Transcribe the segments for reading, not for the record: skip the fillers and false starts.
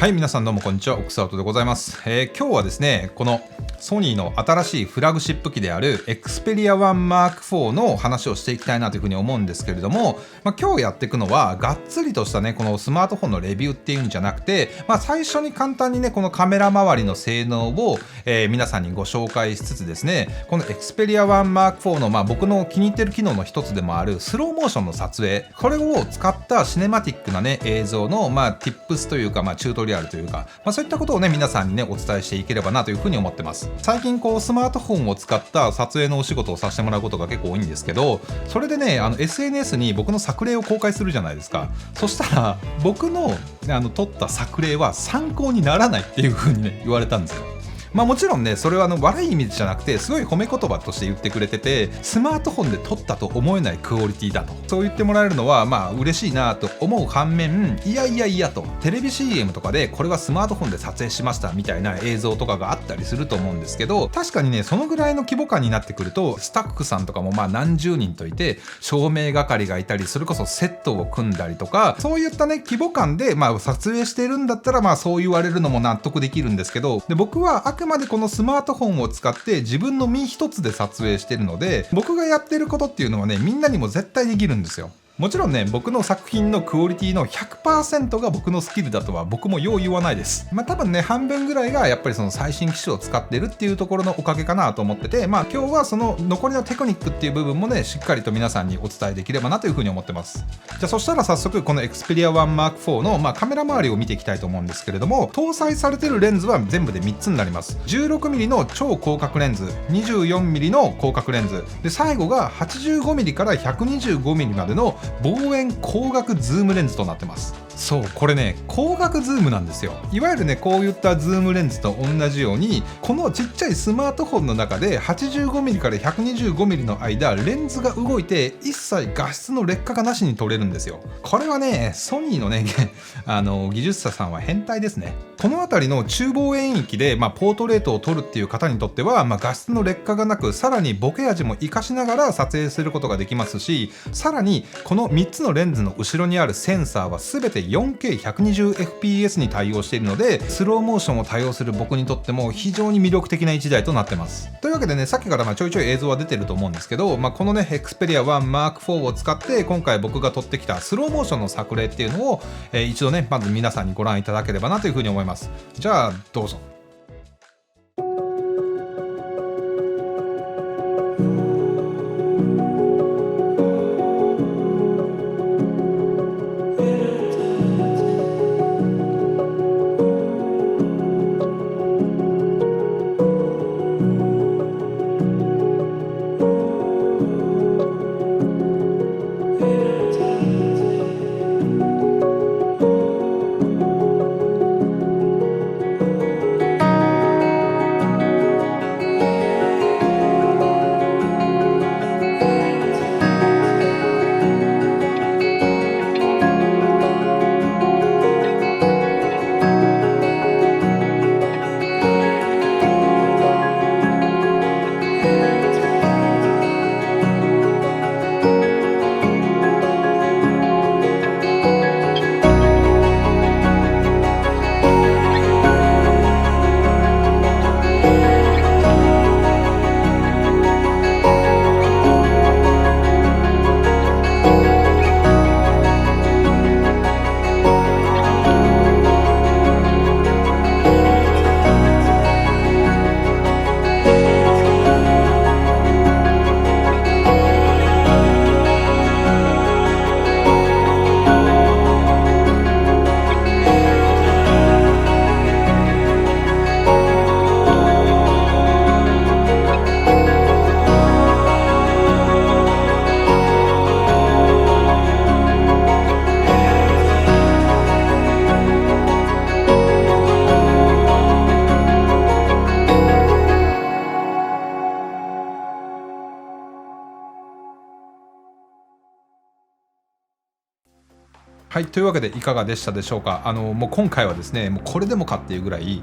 はい、皆さんどうもこんにちは、オックスアウトでございます。今日はですね、このソニーの新しいフラグシップ機である Xperia One Mark IV の話をしていきたいなというふうに思うんですけれども、今日やっていくのはがっつりとしたね、このスマートフォンのレビューっていうんじゃなくて、最初に簡単にね、このカメラ周りの性能を、皆さんにご紹介しつつですね、この Xperia One Mark IV の、僕の気に入ってる機能の一つでもあるスローモーションの撮影、これを使ったシネマティックなね、映像の、Tips というか、チュートリアルというか、そういったことをね、皆さんにね、お伝えしていければなというふうに思ってます。最近スマートフォンを使った撮影のお仕事をさせてもらうことが結構多いんですけど、それでね、SNS に僕の作例を公開するじゃないですか。そしたら僕の撮った作例は参考にならないっていうふうにね、言われたんですよ。もちろんね、それは悪い意味じゃなくて、すごい褒め言葉として言ってくれてて、スマートフォンで撮ったと思えないクオリティだと、そう言ってもらえるのは嬉しいなと思う反面、いやと、テレビ CM とかでこれはスマートフォンで撮影しましたみたいな映像とかがあったりすると思うんですけど、確かにね、そのぐらいの規模感になってくると、スタッフさんとかも何十人といて、照明係がいたり、それこそセットを組んだりとか、そういったね、規模感で撮影してるんだったら、そう言われるのも納得できるんですけど、で、僕はあくまでこのスマートフォンを使って自分の身一つで撮影してるので、僕がやってることっていうのはね、みんなにも絶対できるんですよ。もちろんね、僕の作品のクオリティの 100% が僕のスキルだとは僕もよう言わないです。多分ね、半分ぐらいがやっぱりその最新機種を使ってるっていうところのおかげかなと思ってて、今日はその残りのテクニックっていう部分もね、しっかりと皆さんにお伝えできればなというふうに思ってます。じゃあそしたら早速この Xperia One Mark IV のカメラ周りを見ていきたいと思うんですけれども、搭載されてるレンズは全部で3つになります。 16mm の超広角レンズ、 24mm の広角レンズで、最後が 85mm から 125mm までの望遠光学ズームレンズとなってます。そう、これね、光学ズームなんですよ。いわゆるね、こういったズームレンズと同じように、このちっちゃいスマートフォンの中で 85mm から 125mm の間、レンズが動いて一切画質の劣化がなしに撮れるんですよ。これはね、ソニーのね技術者さんは変態ですね。この辺りの中望遠域で、ポートレートを撮るっていう方にとっては、画質の劣化がなく、さらにボケ味も活かしながら撮影することができますし、さらにこの3つのレンズの後ろにあるセンサーは全て 4K120fps に対応しているので、スローモーションを対応する僕にとっても非常に魅力的な1台となってます。というわけでね、さっきからちょいちょい映像は出てると思うんですけど、このね Xperia One Mark IV を使って今回僕が撮ってきたスローモーションの作例っていうのを、一度ね、まず皆さんにご覧いただければなというふうに思います。じゃあどうぞ。はい、というわけでいかがでしたでしょうか。もう今回はですね、もうこれでもかっていうぐらい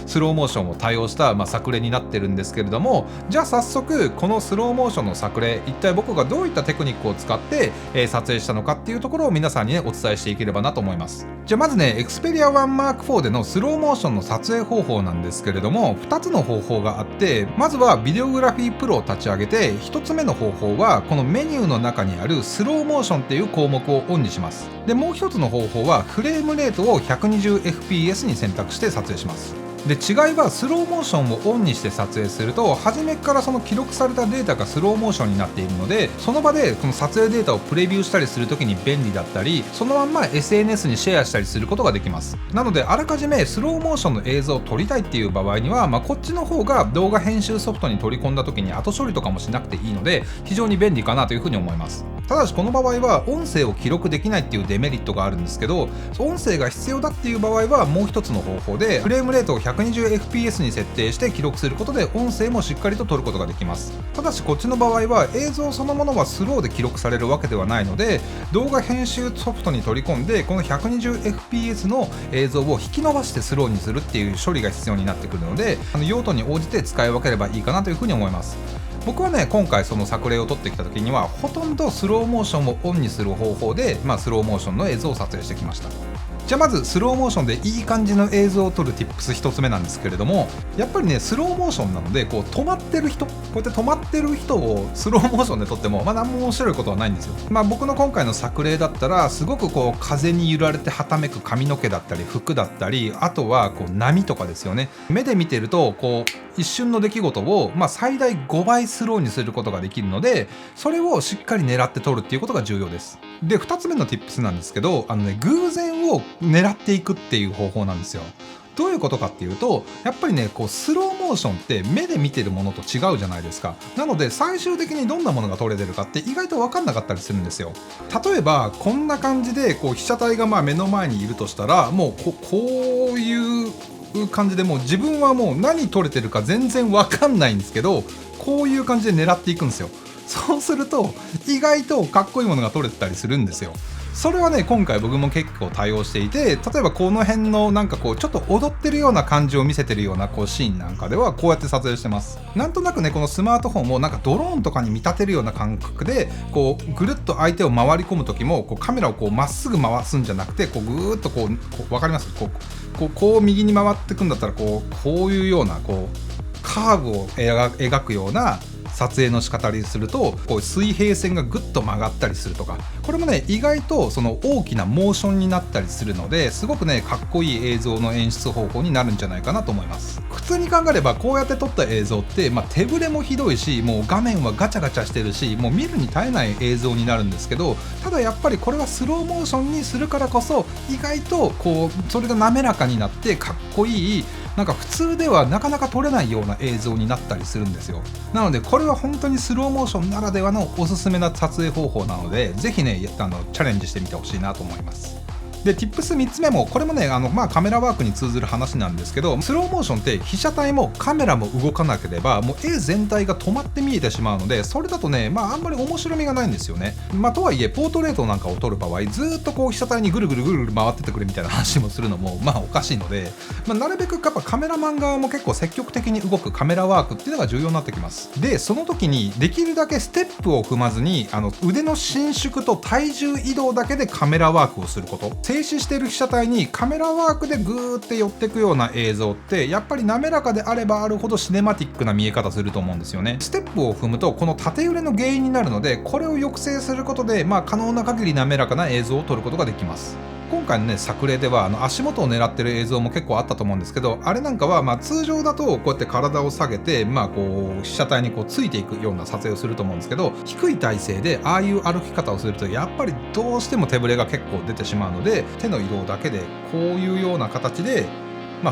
スローモーションを対応した、作例になってるんですけれども、じゃあ早速このスローモーションの作例、一体僕がどういったテクニックを使って、撮影したのかっていうところを皆さんにねお伝えしていければなと思います。じゃあまずね、Xperia 1 Mark IV でのスローモーションの撮影方法なんですけれども、2つの方法があって、まずはビデオグラフィープロを立ち上げて、1つ目の方法はこのメニューの中にあるスローモーションっていう項目をオンにします。でもう一つの方法はフレームレートを 120fps に選択して撮影します。で違いは、スローモーションをオンにして撮影すると初めからその記録されたデータがスローモーションになっているので、その場でこの撮影データをプレビューしたりするときに便利だったり、そのまんま SNS にシェアしたりすることができます。なのであらかじめスローモーションの映像を撮りたいっていう場合には、こっちの方が動画編集ソフトに取り込んだ時に後処理とかもしなくていいので非常に便利かなというふうに思います。ただしこの場合は音声を記録できないっていうデメリットがあるんですけど、音声が必要だっていう場合はもう一つの方法でフレームレートを 120fps に設定して記録することで音声もしっかりと撮ることができます。ただしこっちの場合は映像そのものはスローで記録されるわけではないので、動画編集ソフトに取り込んでこの 120fps の映像を引き伸ばしてスローにするっていう処理が必要になってくるので、用途に応じて使い分ければいいかなというふうに思います。僕はね、今回その作例を撮ってきた時にはほとんどスローモーションをオンにする方法で、スローモーションの映像を撮影してきました。じゃあまずスローモーションでいい感じの映像を撮る Tips 一つ目なんですけれども、やっぱりねスローモーションなのでこう止まってる人、こうやって止まってる人をスローモーションで撮っても何も面白いことはないんですよ。僕の今回の作例だったらすごくこう風に揺られてはためく髪の毛だったり服だったり、あとはこう波とかですよね。目で見てるとこう一瞬の出来事を最大5倍スローにすることができるので、それをしっかり狙って撮るっていうことが重要です。で2つ目の Tips なんですけど、偶然を狙っていくっていう方法なんですよ。どういうことかっていうと、やっぱりねこうスローモーションって目で見てるものと違うじゃないですか。なので最終的にどんなものが撮れてるかって意外と分かんなかったりするんですよ。例えばこんな感じでこう被写体が目の前にいるとしたら、もうこういう感じでもう自分はもう何撮れてるか全然分かんないんですけど、こういう感じで狙っていくんですよ。そうすると意外とかっこいいものが撮れてたりするんですよ。それはね今回僕も結構対応していて、例えばこの辺のなんかこうちょっと踊ってるような感じを見せてるようなこうシーンなんかではこうやって撮影してます。なんとなくねこのスマートフォンをなんかドローンとかに見立てるような感覚でこうぐるっと相手を回り込む時もこうカメラをこうまっすぐ回すんじゃなくて、こうぐーっとこう分かります？こう右に回ってくんだったらこういうようなこうカーブを描くような撮影の仕方にすると、こう水平線がぐっと曲がったりするとか、これもね意外とその大きなモーションになったりするので、すごくねかっこいい映像の演出方法になるんじゃないかなと思います。普通に考えればこうやって撮った映像って、手ぶれもひどいし、もう画面はガチャガチャしてるし、もう見るに耐えない映像になるんですけど、ただやっぱりこれはスローモーションにするからこそ意外とこうそれが滑らかになってかっこいい、なんか普通ではなかなか撮れないような映像になったりするんですよ。なのでこれは本当にスローモーションならではのおすすめな撮影方法なので、ぜひねチャレンジしてみてほしいなと思います。で Tips3 つ目もこれもねカメラワークに通ずる話なんですけど、スローモーションって被写体もカメラも動かなければもう絵全体が止まって見えてしまうので、それだとねあんまり面白みがないんですよね。とはいえポートレートなんかを撮る場合ずっとこう被写体にぐるぐる回っててくれみたいな話もするのもおかしいので、なるべくやっぱカメラマン側も結構積極的に動くカメラワークっていうのが重要になってきます。でその時にできるだけステップを踏まずに腕の伸縮と体重移動だけでカメラワークをすること、静止している被写体にカメラワークでグーって寄っていくような映像ってやっぱり滑らかであればあるほどシネマティックな見え方すると思うんですよね。ステップを踏むとこの縦揺れの原因になるので、これを抑制することで可能な限り滑らかな映像を撮ることができます。今回のね作例では足元を狙ってる映像も結構あったと思うんですけど、あれなんかは通常だとこうやって体を下げてこう被写体にこうついていくような撮影をすると思うんですけど、低い体勢でああいう歩き方をするとやっぱりどうしても手ぶれが結構出てしまうので、手の移動だけでこういうような形で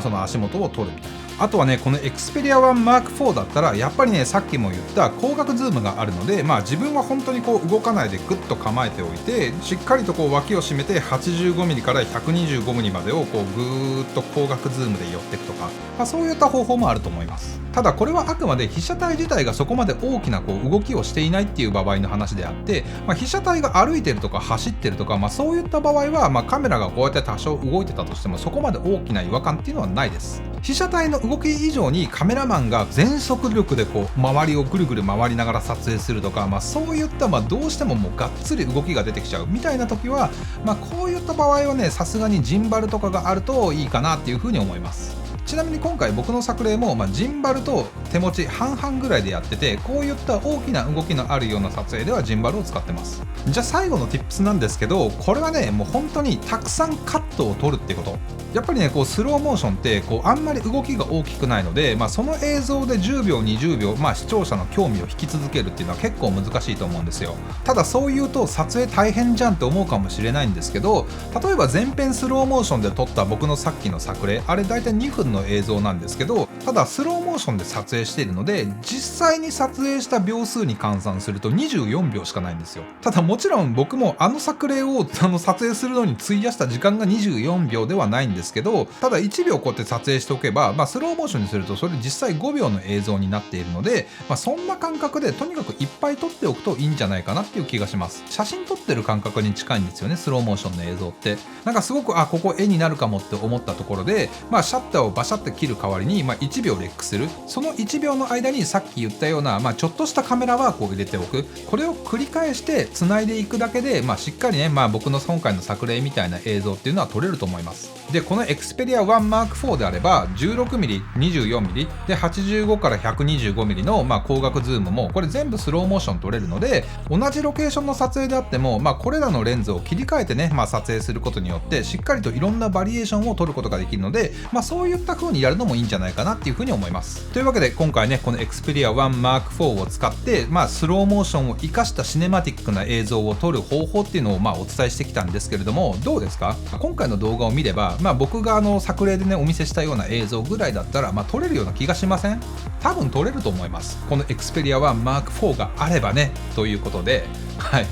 その足元を撮るみたいな。あとはねこの Xperia One Mark IV だったらやっぱりねさっきも言った広角ズームがあるので、自分は本当にこう動かないでグッと構えておいてしっかりとこう脇を締めて 85mm から 125mm までをこうぐーっと広角ズームで寄っていくとか、そういった方法もあると思います。ただこれはあくまで被写体自体がそこまで大きなこう動きをしていないっていう場合の話であって、被写体が歩いてるとか走ってるとか、そういった場合は、カメラがこうやって多少動いてたとしてもそこまで大きな違和感っていうのはないです。被写体の動き以上にカメラマンが全速力でこう周りをぐるぐる回りながら撮影するとか、そういったどうしてももうがっつり動きが出てきちゃうみたいな時は、こういった場合はねさすがにジンバルとかがあるといいかなっていうふうに思います。ちなみに今回僕の作例も、ジンバルと手持ち半々ぐらいでやってて、こういった大きな動きのあるような撮影ではジンバルを使ってます。じゃあ最後の Tips なんですけど、これはねもう本当にたくさんカットを撮るってこと。やっぱりねこうスローモーションってこうあんまり動きが大きくないので、その映像で10秒20秒、視聴者の興味を引き続けるっていうのは結構難しいと思うんですよ。ただそう言うと撮影大変じゃんって思うかもしれないんですけど、例えば全編スローモーションで撮った僕のさっきの作例、あれ大体2分の映像なんですけど、ただスローモーションで撮影しているので実際に撮影した秒数に換算すると24秒しかないんですよ。ただもちろん僕もあの作例を撮影するのに費やした時間が24秒ではないんですけど、ただ1秒こうやって撮影しておけば、スローモーションにするとそれ実際5秒の映像になっているので、そんな感覚でとにかくいっぱい撮っておくといいんじゃないかなっていう気がします。写真撮ってる感覚に近いんですよね、スローモーションの映像って。なんかすごくここ絵になるかもって思ったところで、シャッターをバシャって切る代わりに、1秒レックする。その1秒の間にさっき言ったような、ちょっとしたカメラワークを入れておく。これを繰り返して繋いでいくだけで、しっかりね、僕の今回の作例みたいな映像っていうのは撮れると思います。でこの Xperia One Mark IV であれば 16mm、24mm で85から 125mm の広角ズームもこれ全部スローモーション撮れるので、同じロケーションの撮影であっても、これらのレンズを切り替えてね、撮影することによってしっかりといろんなバリエーションを撮ることができるので、そういった風にやるのもいいんじゃないかなっていう風に思います。というわけで今回ねこの Xperia One Mark IV を使って、スローモーションを活かしたシネマティックな映像を撮る方法っていうのをお伝えしてきたんですけれども、どうですか？今回の動画を見れば、僕が作例でねお見せしたような映像ぐらいだったら、撮れるような気がしません？多分撮れると思います。この Xperia One Mark IV があればね。ということで、はい。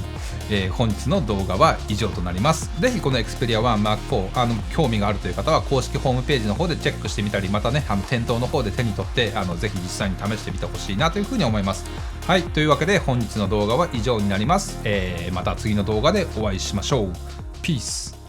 本日の動画は以上となります。ぜひこの Xperia One Mark IV 興味があるという方は公式ホームページの方でチェックしてみたり、またね店頭の方で手に取ってぜひ実際に試してみてほしいなというふうに思います。はい、というわけで本日の動画は以上になります。また次の動画でお会いしましょう。ピース。